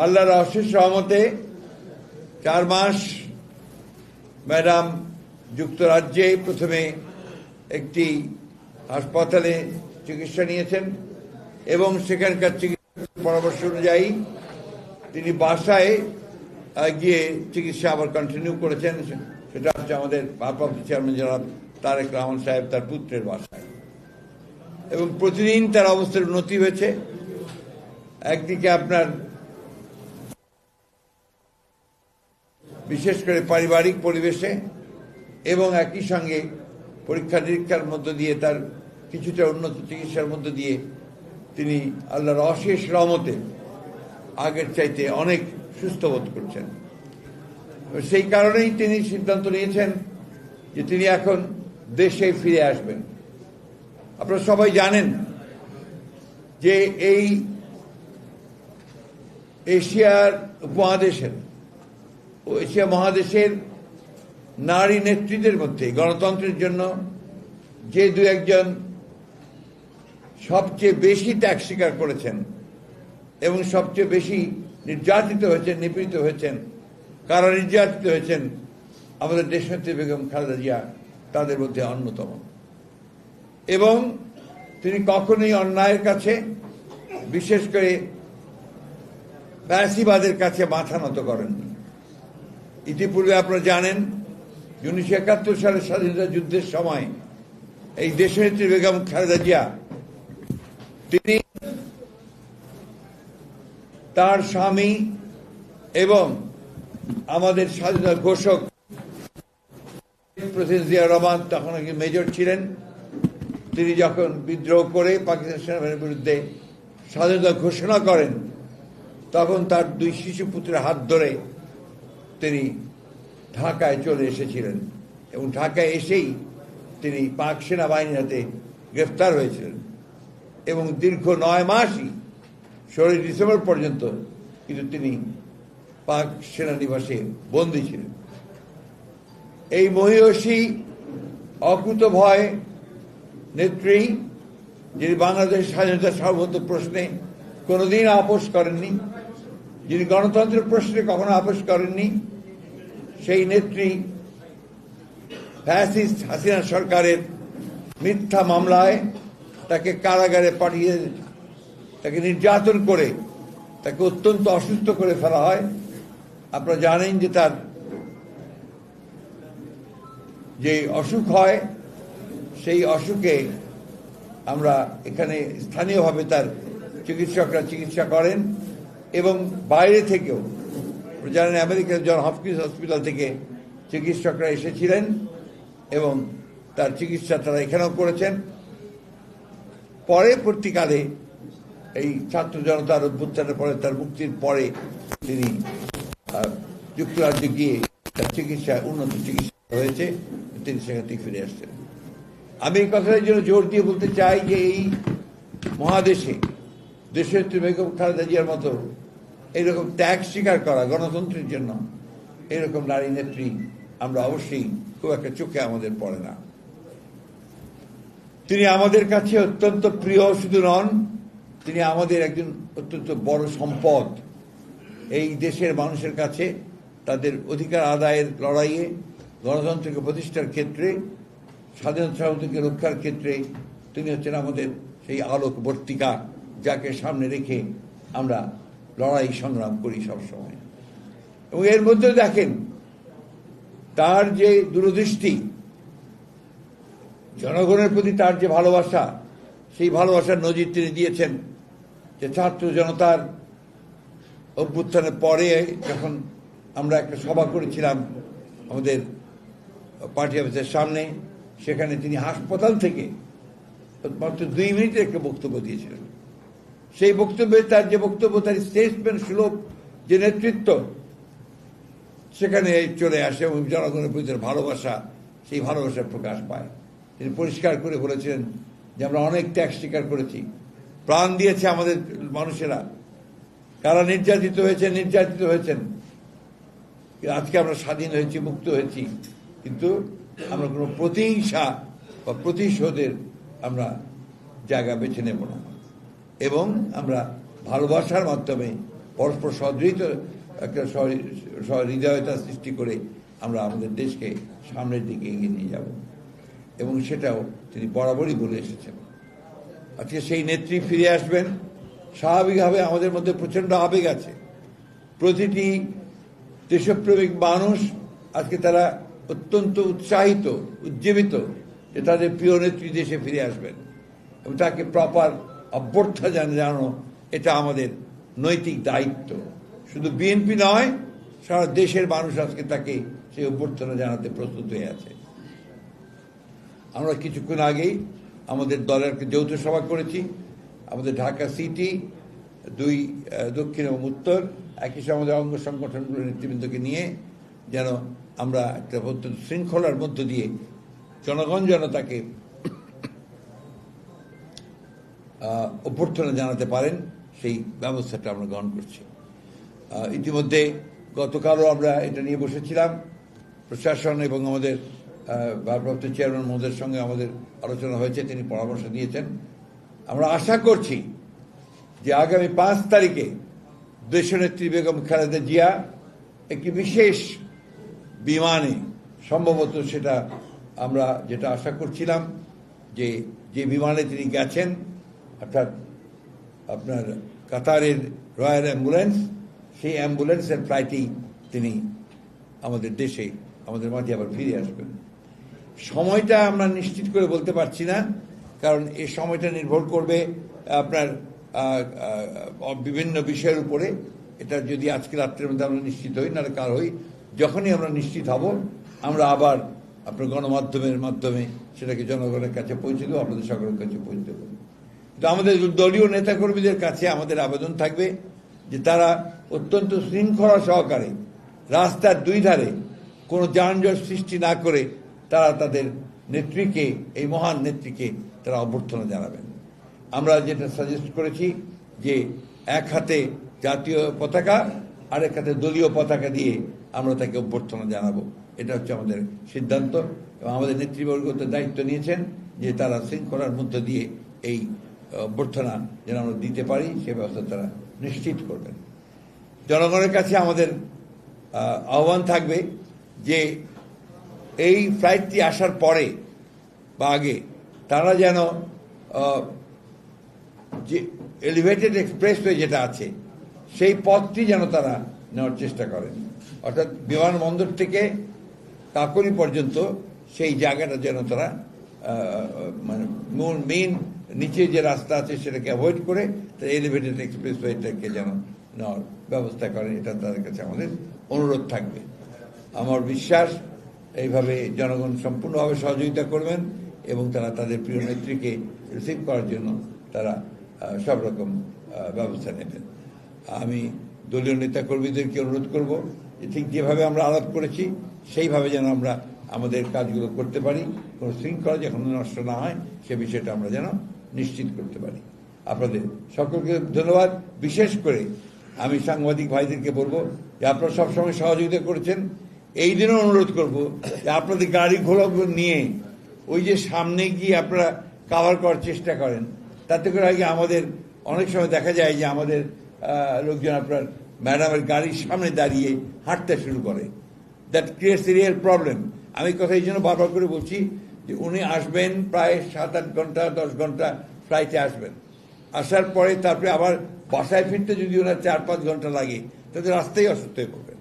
আল্লাহর অশেষ রহমতে 4 মাস ম্যাডাম যুক্তরাজ্যে প্রথমে একটি হাসপাতালে চিকিৎসা নিয়েছেন এবং সেখানকার চিকিৎসা পরামর্শ অনুযায়ী তিনি বাসায় গিয়ে চিকিৎসা আবার কন্টিনিউ করেছেন। সেটা হচ্ছে আমাদের ভারপ্রাপ্ত চেয়ারম্যান জনাব তারেক রহমান সাহেব তার পুত্রের বাসায়, এবং প্রতিদিন তার অবস্থার উন্নতি হয়েছে। একদিকে আপনার বিশেষ করে পারিবারিক পরিবেশে এবং একই সঙ্গে পরীক্ষা নিরীক্ষার মধ্য দিয়ে তার কিছুটা উন্নত চিকিৎসার মধ্য দিয়ে তিনি আল্লাহর অশেষ রহমতে আগের চাইতে অনেক সুস্থ বোধ করছেন। সেই কারণেই তিনি সিদ্ধান্ত নিয়েছেন যে তিনি এখন দেশে ফিরে আসবেন। আপনারা সবাই জানেন যে এই এশিয়ার উপমহাদেশের ও এশিয়া মহাদেশের নারী নেতৃত্বের মধ্যে গণতন্ত্রের জন্য যে 2-1 সবচেয়ে বেশি ত্যাগ স্বীকার করেছেন এবং সবচেয়ে বেশি নির্যাতিত হয়েছেন, নিপীড়িত হয়েছেন, কারা নির্যাতিত হয়েছেন, আমাদের দেশনেত্রী বেগম খালেদা জিয়া তাদের মধ্যে অন্যতম। এবং তিনি কখনোই অন্যায়ের কাছে, বিশেষ করে ফ্যাসিবাদের কাছে মাথা নত করেননি। ইতিপূর্বে আপনারা জানেন 1971 সালের স্বাধীনতা যুদ্ধের সময় এই দেশনেত্রী বেগম খালেদা জিয়া তিনি তার স্বামী এবং আমাদের স্বাধীনতা ঘোষক প্রেসিডেন্ট জিয়া রহমান তখন মেজর ছিলেন, তিনি যখন বিদ্রোহ করে পাকিস্তান সেনাবাহিনীর বিরুদ্ধে স্বাধীনতা ঘোষণা করেন তখন তার 2 শিশু পুত্রের হাত ধরে তিনি ঢাকায় চলে এসেছিলেন এবং ঢাকায় এসেই তিনি পাক সেনাবাহিনীর হাতে গ্রেফতার হয়েছিলেন এবং দীর্ঘ 9 মাসই 16 ডিসেম্বর পর্যন্ত কিন্তু তিনি পাক সেনানিবাসে বন্দী ছিলেন। এই মহিয়সী অকুতভয় নেত্রী, যিনি বাংলাদেশের স্বাধীনতা সার্বভৌমত্ব প্রশ্নে কোনোদিন আপোষ করেননি, যিনি গণতন্ত্রের প্রশ্নে কখনো আপোষ করেননি, সেই নেত্রী ফ্যাসিস্ট হাসিনা সরকারের মিথ্যা মামলায় তাকে কারাগারে পাঠিয়ে তাকে নির্যাতন করে তাকে অত্যন্ত অসুস্থ করে ফেলা হয়। আপনারা জানেন যে তার যে অসুখ হয় সেই অসুখে আমরা এখানে স্থানীয়ভাবে তার চিকিৎসকরা চিকিৎসা করেন এবং বাইরে থেকেও জানেন আমেরিকার জন হপকিন্স হসপিটাল থেকে চিকিৎসকরা এসেছিলেন এবং তার চিকিৎসা তারা এখানেও করেছেন। পরবর্তীকালে এই ছাত্র জনতার অভ্যুত্থানের পরে তার মুক্তির পরে তিনি যুক্তরাজ্যে গিয়ে তার চিকিৎসা উন্নত চিকিৎসা হয়েছে, তিনি সেখান থেকে ফিরে আসছেন। আমি এই কথাটার জন্য জোর দিয়ে বলতে চাই যে এই মহাদেশে দেশনেত্রী বেগম খালেদা জিয়ার মতো এইরকম ত্যাগ স্বীকার করা গণতন্ত্রের জন্য এরকম নারী নেত্রী আমরা অবশ্যই খুব একটা চোখে আমাদের পড়ে না। তিনি আমাদের কাছে অত্যন্ত প্রিয় শুধু নন, তিনি আমাদের একজন অত্যন্ত বড় সম্পদ। এই দেশের মানুষের কাছে তাদের অধিকার আদায়ের লড়াইয়ে, গণতন্ত্রকে প্রতিষ্ঠার ক্ষেত্রে, স্বাধীনতা সার্বভৌমত্বকে রক্ষার ক্ষেত্রে তিনি হচ্ছেন আমাদের সেই আলোকবর্তিকা, যাকে সামনে রেখে আমরা লড়াই সংগ্রাম করি সবসময়। এবং এর মধ্যে দেখেন তার যে দূরদৃষ্টি, জনগণের প্রতি তার যে ভালোবাসা, সেই ভালোবাসার নজির তিনি দিয়েছেন। যে ছাত্র জনতার অভ্যুত্থানের পরে যখন আমরা একটা সভা করেছিলাম আমাদের পার্টি অফিসের সামনে, সেখানে তিনি হাসপাতাল থেকে মাত্র 2 মিনিটের একটা বক্তব্য দিয়েছিলেন। সেই বক্তব্যে তার যে বক্তব্য, তার স্টেটসম্যান সুলভ যে নেতৃত্ব সেখানে চলে আসে এবং জনগণের প্রতি ভালোবাসা, সেই ভালোবাসার প্রকাশ পায়। তিনি পরিষ্কার করে বলেছিলেন যে আমরা অনেক ত্যাগ স্বীকার করেছি, প্রাণ দিয়েছে আমাদের মানুষেরা, কারা নির্যাতিত হয়েছেন। আজকে আমরা স্বাধীন হয়েছি, মুক্ত হয়েছি, কিন্তু আমরা কোনো প্রতিহিংসা বা প্রতিশোধের আমরা জায়গা বেছে নেব না এবং আমরা ভালোবাসার মাধ্যমে পরস্পর সহৃদয়িত একটা সহৃদয়তা সৃষ্টি করে আমরা আমাদের দেশকে সামনের দিকে এগিয়ে নিয়ে যাব, এবং সেটাও তিনি বরাবরই বলে এসেছেন। আজকে সেই নেত্রী ফিরে আসবেন। স্বাভাবিকভাবে আমাদের মধ্যে প্রচণ্ড আবেগ আছে। প্রতিটি দেশপ্রেমিক মানুষ আজকে তারা অত্যন্ত উৎসাহিত, উজ্জীবিত যে তাদের প্রিয় নেত্রী দেশে ফিরে আসবেন, এবং তাকে প্রপার অভ্যর্থনা জানানো এটা আমাদের নৈতিক দায়িত্ব। শুধু বিএনপি নয়, সারা দেশের মানুষ আজকে তাকে সেই অভ্যর্থনা জানাতে প্রস্তুত হয়ে আছে। আমরা কিছুক্ষণ আগেই আমাদের দলের যৌথ সভা করেছি। আমাদের ঢাকা সিটি, 2 দক্ষিণ এবং উত্তর, একই সঙ্গে আমাদের অঙ্গ সংগঠনগুলোর নেতৃবৃন্দকে নিয়ে যেন আমরা একটা অত্যন্ত শৃঙ্খলার মধ্য দিয়ে জনগণ যেন তাকে অভ্যর্থনা জানাতে পারেন সেই ব্যবস্থাটা আমরা গ্রহণ করছি। ইতিমধ্যে গতকালও আমরা এটা নিয়ে বসেছিলাম। প্রশাসন এবং আমাদের ভারপ্রাপ্ত চেয়ারম্যান মহোদয়ের সঙ্গে আমাদের আলোচনা হয়েছে, তিনি পরামর্শ দিয়েছেন। আমরা আশা করছি যে আগামী 5 তারিখে দেশনেত্রী বেগম খালেদা জিয়া একটি বিশেষ বিমানে, সম্ভবত সেটা আমরা যেটা আশা করছিলাম, যে বিমানে তিনি গেছেন, অর্থাৎ আপনার কাতারের রয়্যাল অ্যাম্বুলেন্স, সেই অ্যাম্বুলেন্সের ফ্লাইটেই তিনি আমাদের দেশে, আমাদের মাঝে আবার ফিরে আসবেন। সময়টা আমরা নিশ্চিত করে বলতে পারছি না, কারণ এই সময়টা নির্ভর করবে আপনার বিভিন্ন বিষয়ের উপরে। এটা যদি আজকে রাত্রের মধ্যে আমরা নিশ্চিত হই, নাহলে কাল হই, যখনই আমরা নিশ্চিত হব আমরা আবার আপনার গণমাধ্যমের মাধ্যমে সেটাকে জনগণের কাছে পৌঁছে দেবো, আপনাদের সকলের কাছে পৌঁছে দেবো। কিন্তু আমাদের দলীয় নেতাকর্মীদের কাছে আমাদের আবেদন থাকবে যে তারা অত্যন্ত শৃঙ্খলা সহকারে রাস্তার 2 ধারে কোনো যানজট সৃষ্টি না করে তারা তাদের নেত্রীকে, এই মহান নেত্রীকে তারা অভ্যর্থনা জানাবেন। আমরা যেটা সাজেস্ট করেছি যে এক হাতে জাতীয় পতাকা, আরেক হাতে দলীয় পতাকা দিয়ে আমরা তাকে অভ্যর্থনা জানাবো। এটা হচ্ছে আমাদের সিদ্ধান্ত, এবং আমাদের নেতৃবর্গ তো দায়িত্ব নিয়েছেন যে তারা শৃঙ্খলার মধ্য দিয়ে এই অভ্যর্থনা যেন আমরা দিতে পারি সে ব্যবস্থা তারা নিশ্চিত করবেন। জনগণের কাছে আমাদের আহ্বান থাকবে যে এই ফ্লাইটটি আসার পরে বা আগে তারা যেন যে এলিভেটেড এক্সপ্রেসওয়ে যেটা আছে সেই পথটি যেন তারা নেওয়ার চেষ্টা করেন, অর্থাৎ বিমানবন্দর থেকে কাকরি পর্যন্ত সেই জায়গাটা যেন তারা মানে মেইন নিচে যে রাস্তা আছে সেটাকে অ্যাভয়েড করে তারা এলিভেটেড এক্সপ্রেসওয়েটাকে যেন নেওয়ার ব্যবস্থা করেন। এটা তাদের কাছে আমাদের অনুরোধ থাকবে। আমার বিশ্বাস এইভাবে জনগণ সম্পূর্ণভাবে সহযোগিতা করবেন এবং তারা তাদের প্রিয় নেত্রীকে রিসিভ করার জন্য তারা সব রকম ব্যবস্থা নেবেন। আমি দলীয় নেতাকর্মীদেরকে অনুরোধ করব যে ঠিক যেভাবে আমরা আলাপ করেছি সেইভাবে যেন আমরা আমাদের কাজগুলো করতে পারি, কোনো শৃঙ্খলা যখন নষ্ট না হয় সে বিষয়টা আমরা যেন নিশ্চিত করতে পারি। আপনাদের সকলকে ধন্যবাদ। বিশেষ করে আমি সাংবাদিক ভাইদেরকে বলবো যে আপনারা সবসময় সহযোগিতা করেছেন। এই দিনও অনুরোধ করব যে আপনাদের গাড়ি ঘোড়াগুলো নিয়ে ওই যে সামনে গিয়ে আপনারা কাভার করার চেষ্টা করেন, তাতে করে আগে আমাদের অনেক সময় দেখা যায় যে আমাদের লোকজন আপনার ম্যাডামের গাড়ির সামনে দাঁড়িয়ে হাঁটতে শুরু করে। That creates A real problem. আমি কথা এই জন্য বারবার করে বলছি যে উনি আসবেন প্রায় 7-8 ঘন্টা 10 ঘন্টা ফ্লাইটে আসবেন, আসার পরে তারপরে আবার বাসায় ফিরতে যদি ওনার 4-5 ঘন্টা লাগে তাদের রাস্তায় অসুস্থ হয়ে পড়বেন।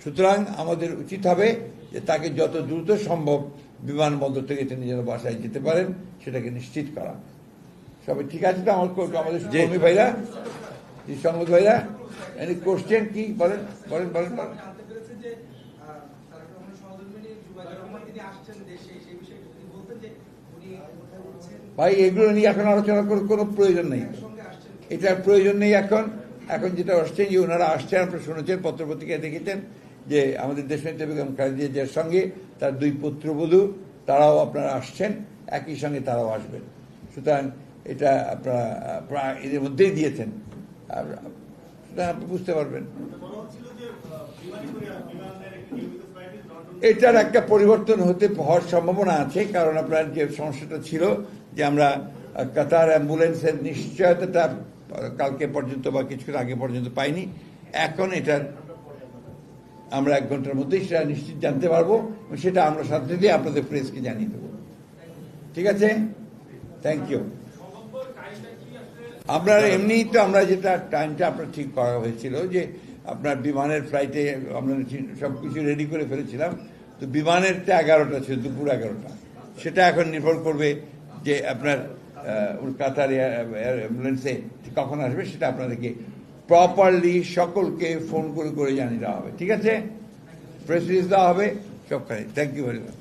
সুতরাং আমাদের উচিত হবে যে তাকে যত দ্রুত সম্ভব বিমানবন্দর থেকে তিনি যেন বাসায় যেতে পারেন সেটাকে নিশ্চিত করা। সবাই ঠিক আছে তো? আমাদের কর্মী ভাইরা, সংবাদ ভাইরা, এনি কোশ্চেন কি বলেন বলেন বলেন বলেন। ভাই এগুলো নিয়ে এখন আলোচনা করার কোনো প্রয়োজন নেই, এটার প্রয়োজন নেই এখন। এখন যেটা আসছেন যে ওনারা আসছেন, আপনারা শুনেছেন, পত্রপত্রিকায় দেখেছেন যে আমাদের দেশনেত্রী বেগম খালেদা জিয়ার সঙ্গে তার 2 পুত্রবধূ তারাও আপনারা আসছেন, একই সঙ্গে তারাও আসবেন। সুতরাং এটা আপনারা প্রায় এদের মধ্যেই দিয়েছেন, সুতরাং আপনি বুঝতে পারবেন। এটার একটা পরিবর্তন হওয়ার সম্ভাবনা আছে, কারণ আপনার যে সমস্যাটা ছিল যে আমরা কাতার অ্যাম্বুলেন্সের নিশ্চয়তাটা কালকে পর্যন্ত বা কিছুক্ষণ আগে পর্যন্ত পাইনি। এখন এটার আমরা 1 ঘন্টার মধ্যেই সেটা নিশ্চিত জানতে পারবো, এবং সেটা আমরা সাথে দিয়ে আপনাদের প্রেসকে জানিয়ে দেবো। ঠিক আছে, থ্যাংক ইউ। আপনার এমনি তো আমরা যেটা টাইমটা আপনার ঠিক করা হয়েছিল যে আপনার বিমানের ফ্লাইটে আমরা সব কিছু রেডি করে ফেলেছিলাম, তো বিমানেরটা 11টা ছিল, দুপুর 11টা। সেটা এখন নির্ভর করবে যে আপনার কাতার অ্যাম্বুলেন্সে কখন আসবে, সেটা আপনাদেরকে প্রপারলি সকলকে ফোন করে করে জানিয়ে দেওয়া হবে। ঠিক আছে, প্রেস রিলিজ দেওয়া হবে সবখানে। Thank you very much.